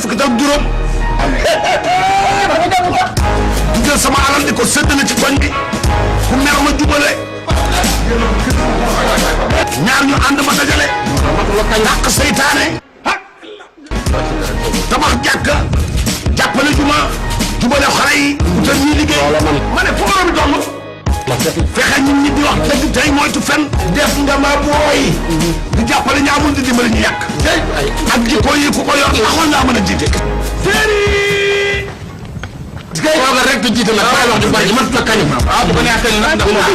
fukki ak juróom di jël sama alal di ko séddale ci koñ bi ku mer ma jubale ñaar ñu ànd ma dajale dàq seytaane tabax jàkka jàppale juma jubale xale yi utal ñuy liggéey ma ne fu ma bi toll fexe nit ñi di wax dëgg tey moytu fen def nga ma booy di jàppale ñaamul di dimbali ñu yàq ak jikko yi ku ko yor laxoon ngaa mën a jiite féeri tooga rek te jiite nag bàyyi wax di bari man la kañu bu ko neexee nag ndax moo ko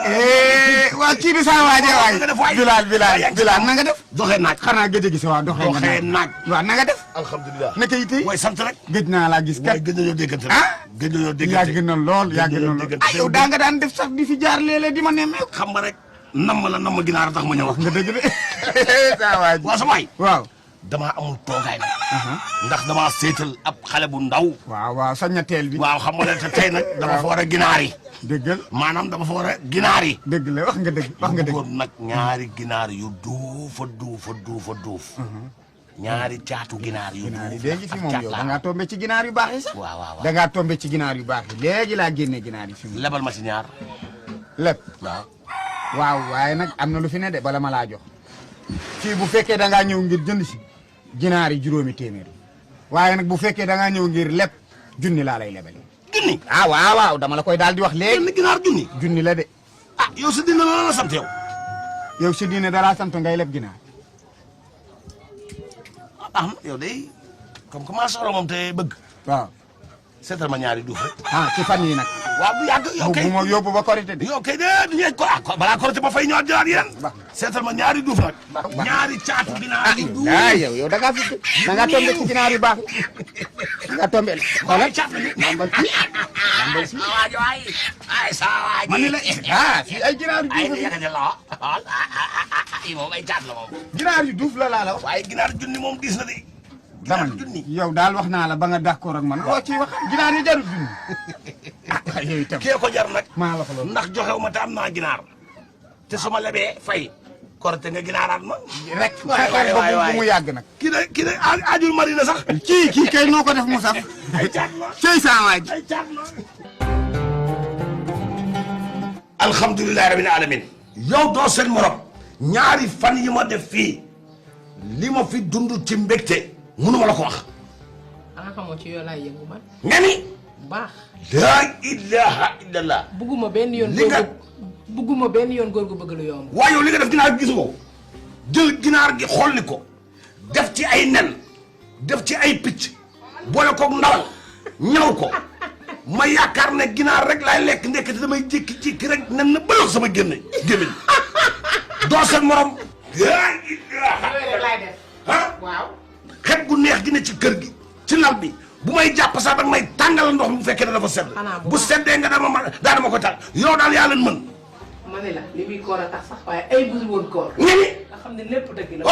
yëg waa kii bi saa waaje waay Bilal na nga def doxee naaj xanaa gëj a gis waaw doxee naaj waaw na nga def alhamdulilah naka yi tey way sant rek gëj naa laa gis kat gëj nañoo déggante gëj nañoo déggante yàgg na lool yow daa nga daan def sax di fi jaar léeg-léeg di ma nemmee xam nga rek namm ginaar tax ma ñëw wax nga dëgg de saa waaj waaw sa waay waaw damaa amul toogaay nag ndax damaa seetal ab xale bu ndaw waaw sa ñetteel bi waaw xam nga ne te tey nag dama fa war a ginaar yi dëggal maanaam dama fa war a ginaar yi dëgg la wax nga dëgg nag ñaari ginaar yu duufa duuf ñaari caatu ginaar yu duuf léegi fi moom yow da ngaa tombé ci ginaar yu baax yi sax waaw da ngaa tombé ci ginaar yu baax yi léegi laa génne ginaar yi fi mu lebal ma si ñaar lépp waaw waaye nag am na lu fi ne de bala ma laa jox fii bu fekkee da ngaa ñëw ngir jënd si ginaar yi 500 waaye nag bu fekkee da ngaa ñëw ngir lépp junni laa lay lebale junni waaw dama la koy daal di wax léegi benn ginaar junni la de yow si dina la sant yow si diine dara sant ngay leb ginaar yow day comme que maa soxla moom te bëgg waaw seetal ma ñaari duuf rek ci fan yi nag waaw bu yàgg yow kay bu ma yóbbu ba korité de yow kay de duñu ko balaa korité ba fay ñëwaat jëlaat yéen seetal ma ñaari duuf nag ñaari caatu ginaar yi duuf yow da ngaa fi da ngaa tombé ci ginaar yu baax da ngaa tombé xoolal nambal ci ay sa waay ma ni la fii ay ginaar yu duuf moom ay caat la moom ginaar yu duuf la laa la wax waaye ginaar junni moom diis na de dama ni yow daal wax naa la ba nga d'accord ak man loo ciy wax ginaar yi jarul junni yow itam kee ko jar nag maa la ko loolu ndax joxew ma te am naa ginaar te su ma lebee fay korite nga ginaaraat ma rek fexeel ba bu mu yàgg nag kii de ajul marina sax kii kay noo ko def mu saf ay caat la cey saa waay ay caat la alhamdulilahi rabbil alamin yow doo seen morom ñaari fan yi ma def fii li ma fi dund ci mbégte mënuma la ko wax xanaa xamoo ci yoo laay yëngu man nga ni baax laa ilaha illallah bugguma benn yoon góor gu bëgg lu yomb waaye yow li nga def ginaar gi gisu ko jël ginaar gi xolli ko def ci ay nen def ci ay picc boole koog ndawal ñaw ko ma yaakaar ne ginaar rek laay lekk ndekete damay jékki-jékki rek nen na bëlox sama gémmiñ doo seen morom laa ilaha laay def waaw xet gu neex gi ne ci kër gi ci lal bi bu may jàpp sax danga may tàngal ndox bu fekkee ne dafa sedd bu seddee nga dama ko tàng yow daal yaa leen mën ma ne la li muy koor a tax sax waaye ay bul woon koor nga ni nga xam ne lépp dëgg la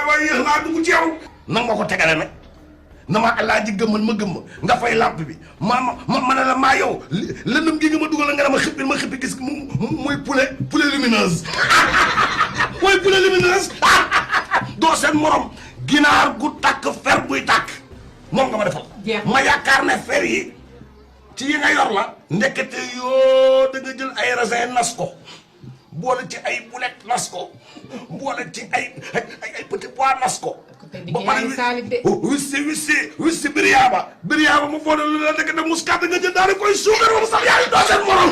waay yéex naa dugg ci yow nang ma ko tegale nag na ma allah ji gëmmal ma gëmma nga fay lamp bi ma ne la maa yow lëndëm gi nga ma dugal nga ne ma xippi gis muy poulet lumineuse mooy poulet lumineuse doo seen morom ginaar gu tàkk fer buy tàkk moom nga ma defal ma yaakaar ne fer yi ci yi nga yor la ndekete yoo da nga jël ay raisin nas ko boole ci ay boulet nas ko boole ci ay petit pois nas ko ba pare wisi biriyaaba mu boole lu la ndekete muscade nga jël daal di koy suukar moom sax yaa ngi doo seen morom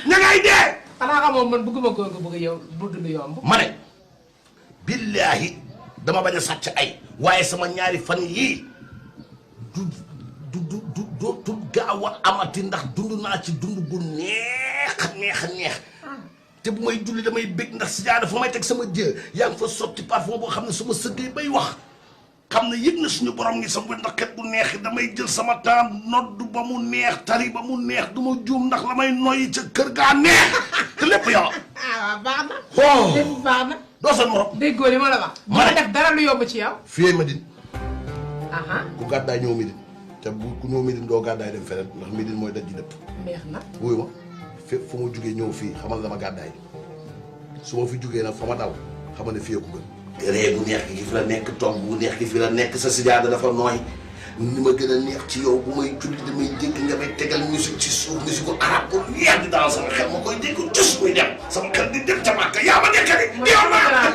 ña ngay dee xanaa xamoo man bëgguma góor gu bëgg lu yomb ma ne billaahi dama bañ a sàcc ay waaye sama ñaari fan yii du gaaw a amati ndax dund naa ci dund gu neex te bu may julli damay bég ndax si jaada fa may teg sama jë yaa ngi fa sotti parfum boo xam ne su ma sëggee bay wax xam ne yëg na suñu borom ngi sama ndax xet bu neex damay jël sama temps nodd ba mu neex tari ba mu neex du ma juum ndax la may noyyi ca kër gaa neex te lépp yow baax na lépp baax na doo seen morom déggoo li ma la wax ma def dara lu yomb ci yow fii Médine ku gàddaay ñëw Médine te bu ku ñëw Médine doo gàddaay dem feneen ndax Médine mooy daj ji lépp neex na wuyu ma fépp fu ma jugee ñëw fii xamal dama gàddaay su ma fi jógee nag fa ma daw xam ne fii ko gën. ree bu neex gi fi la nekk tomb bu neex gi fi la nekk sa sijaada dafa nooy ni ma gën a neex ci yow bu may julli damay dégg nga may tegal musique ci suuf musique bu arab bu neex di daal sama xel ma koy dégg jus muy dem sama xel di dem ca Màkka yaa ma nekkali yow naa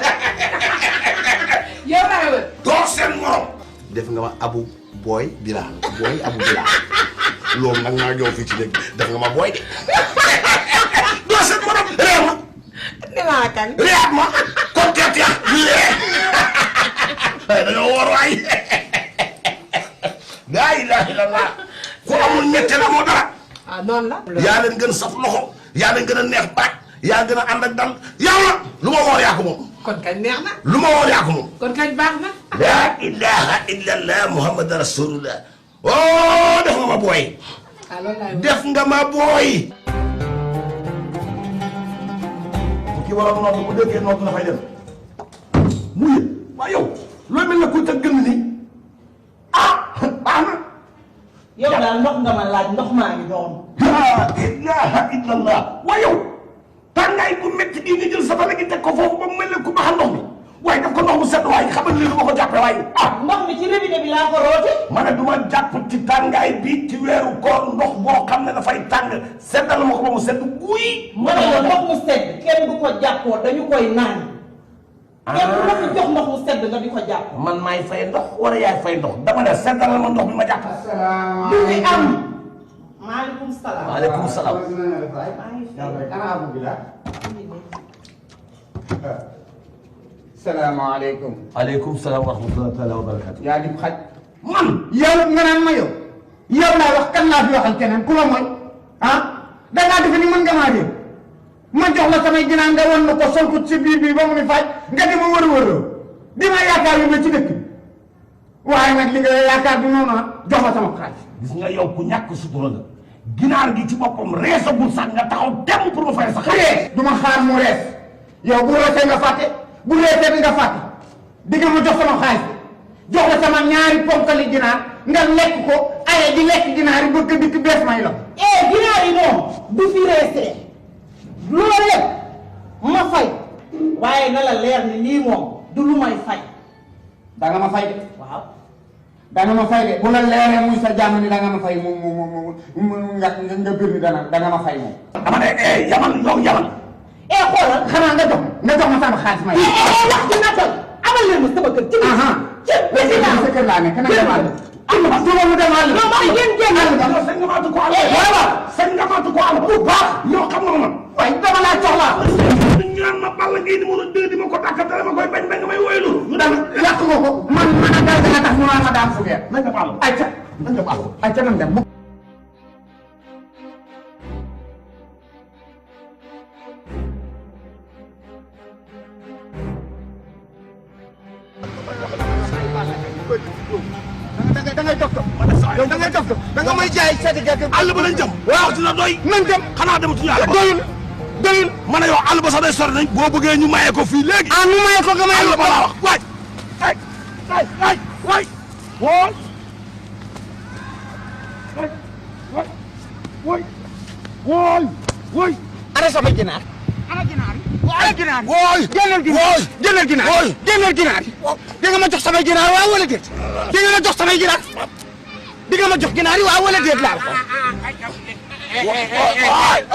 yow laa wër. doo seen morom. def nga ma abu booy bilaa booy abu bilaa loolu nag naa ñëw fii ci léegi def nga ma booy de doo seen morom réew ma. dinaa kan. réew ma kon teet ya dañoo war waay laa ilaaha illallaah ku amul ñette la moo dara. ah noonu la. yaa leen gën saf loxo yaa leen gën a neex baat yaa gën a ànd ak dal yàlla lu ma woor yaa ko moom. kon kañ neex na. lu ma woor yaa ko moom. kon kañ baax na. laa ilaaha illallaah muhammad rasulullah oh def nga ma booy. ah loolu laay def nga ma booy. bu ki waroon noot bu déggee noot la fay dem muy waa yow looy mel ne kuy tëgg gën ni ah baax na. yow daal ndox nga ma laaj ndox maa ngi doon. laa ilaaha illallah waa yow tàngaay bu métti bii nga jël satala gi teg ko foofu ba mu mel ne ku baax ndox mi waaye daf ko ndox mu sedd waaye xamal ni lu ma ko jàppee waaye ah. ndox mi ci robinet bi laa ko roote. ma ne du ma jàpp ci tàngaay bi ci weeru koor ndox boo xam ne dafay tàng seddal ma ko ba mu sedd guy. ma ne la ndox mu sedd kenn du ko jàppoo dañu koy naan. kenn du la fi jox ndox mu sedd nga di ko jàpp. man maay fay ndox wala yaay fay ndox dama ne seddal ma ndox bi ma jàpp. lu fi am. maaleykum salaam. waaleykum salaam. salaamaaleykum. waaleykum salaam wa rahmatulah taala wa barakatu. yaa di xaj. man yow nga naan ma yow. yow laa wax kan laa fi waxal keneen ku la mooy ah dangaa defe ni mën nga maa réew ma jox la samay ginaar nga wan ma ko sol ko ci biir bi ba mu ni faaj nga di ma wër di ma yaakaar yu ma ci dëkk waaye nag li nga yaakaar bi noonu jox ma sama xaalis. gis nga yow ku ñàkk sutura la ginaar gi ci boppam reesagul sax nga taxaw temm pour ma fay sa xaalis. du ma xaar mu rees yow bu reesee nga fàtte bu reesee bi nga fàtte di nga ma jox sama xaalis jox la sama ñaari ponkali ginaar nga lekk ko aye di lekk ginaar yi bëgg dikk bees may la. ginaar yi moom du fi reesee loolu lépp ma fay waaye na la leer ni lii moom du lu may fay. da nga ma fay de. waaw. da nga ma fay de bu la leeree muy sa jàmm ni da nga ma fay nga bir ni da nga ma fay moom. dama ne yamal yow yamal. xoolal. xanaa nga jox ma sama xaalis may. wax ci natal amal leen ma sama kër. ci président sa kër laa nekk na nga àll. am na su ma mu dem àll. non non yéen génn àll. sañ nga maatu ko àll. sañ nga maatu ko àll bu baax. yow xam nga ma man. waaye dama laa soxla. ñu naan ma Balla Gaye numéro 2 di ma ko dàkkatale ma koy bañ nga may woylu. ñu dama yàq nga ko man a dal nga tax mu naan ma daam fugeer. nañ nga baal ayca nañ nga baal ayca nañ dem. da ngay dox yow da ngay dox da nga may jaay seeti gerte àll ba lañ jëm. waaw dina doy. nañ dem xanaa dematuñu àll ba. doyul ma ne yow àll ba sax day sori nañ. boo bëggee ñu maye ko fii léegi. ah ñu maye ko nga maye àll ba laa wax waay. waay waay. ana sama ginaar. ana ginaar yi. ana ginaar yi. wooy. génneel ginaar yi. génneel ginaar yi. génneel ginaar yi. di nga ma jox samay ginaar waaw wala déet. di nga ma jox samay ginaar. di nga ma jox ginaar yi waaw wala déet laa ko.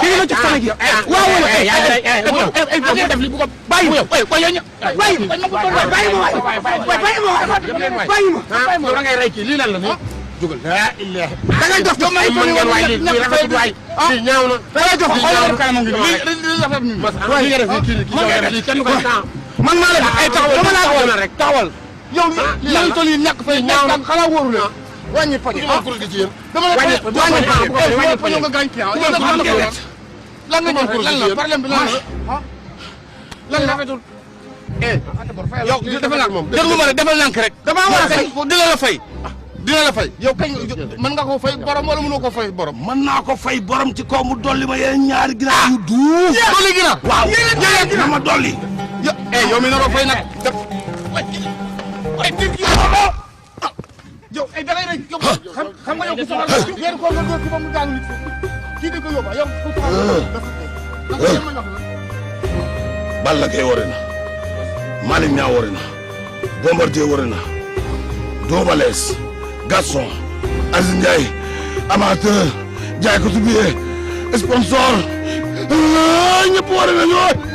di nga ma jox samay ginaar. waaw wala déet. bu def li bu ko bàyyi ma. bàyyi ma yow da ngay rey kii lii lan la nii. jógal ah illah. da ngay jox jox may ngeen waay lii rafetul waay. lii ñaaw na. da ngay jox xoolal kanamam gi lii rafet nii. waaw li nga def nii kii lii kenn ko temps. man maa la ay taxawal dama laa taxawal na rek taxawal. yow li lan toll yi ñàkk fay ñaaw na xanaa wóoru la wàññi poñe ah kuréel gi ci yéen. dama la wàññi poñe nga gaañ client lan nga ñëw lan la problème bi lan la lan la rafetul yow defal naa moom déglu ma rek defal nank rek dama war a fay dina la fay dina la fay yow kañ mën nga ko fay borom wala mënoo ko fay borom mën naa ko fay borom ci kaw mu dolli ma yeneen ñaari ginaar yu duuf. dolli ginaar waaw yeneen ma dolli. yow mi naroo fay nag yow da ngay rek yow xam nga yow ku soxla yéen ko nga dóor ki ba mu daanu nit kii di ko yóbba yow ku soxla Balla Gaye wari na Malick Niang wari na Bombardier wari na Double Less Gaston Aziz Ndiaye amateur jaay ko su billet sponsor ñëpp wari na ñoo